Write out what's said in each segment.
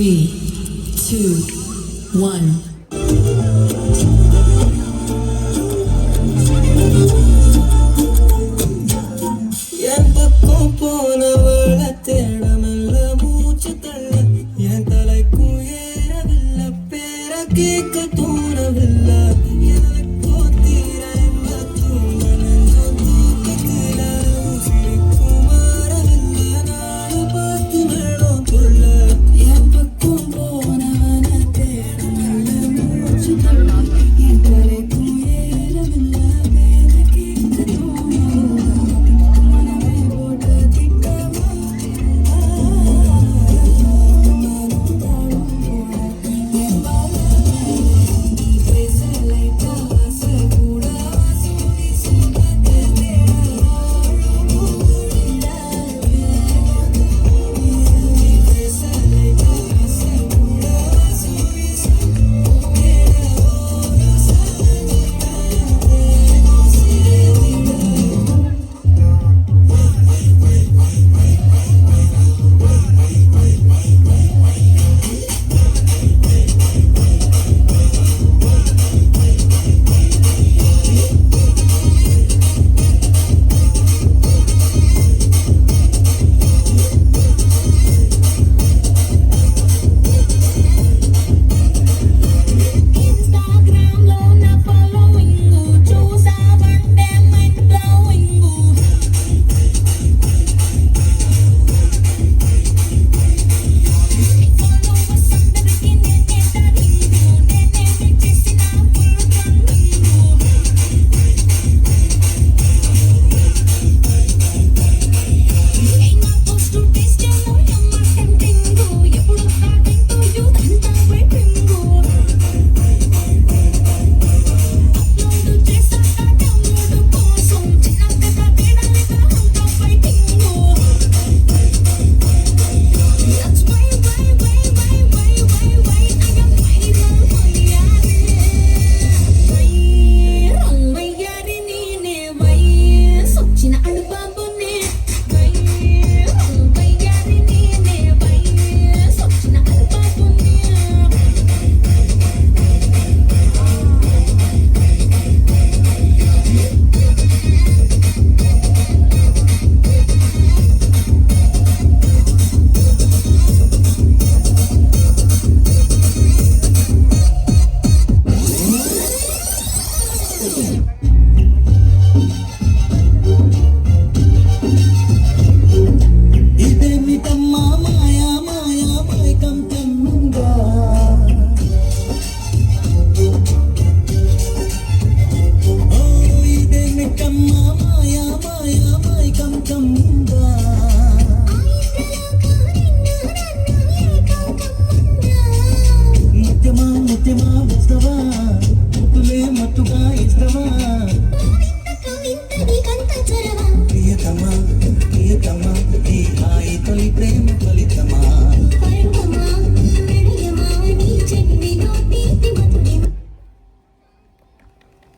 3, 2, 1. என் பக்கம் போனவள தேடமெல்ல மூச்சு தள்ள என் தலைக்கும் ஏறவில்லை பேர கேட்க தோணவில்லை எனக்கோ தீர இந்த தூங்க நெஞ்சம் தூக்கத்தில உசிரிக்கும் மாறவில்லை நாடு பார்த்து வேணும் கொள்ள என் பக்கம் போனவன தேடமெல்ல மூச்சு தள்ள என் தலைக்கும் ஏறவில்லை பேர கேட்க தோணவில்லை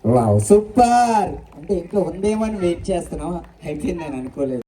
వావ్ సూపర్. అంటే ఇంట్లో ఉందేమో అని వెయిట్ చేస్తున్నాం, అయిపోయింది నేను అనుకోలేదు.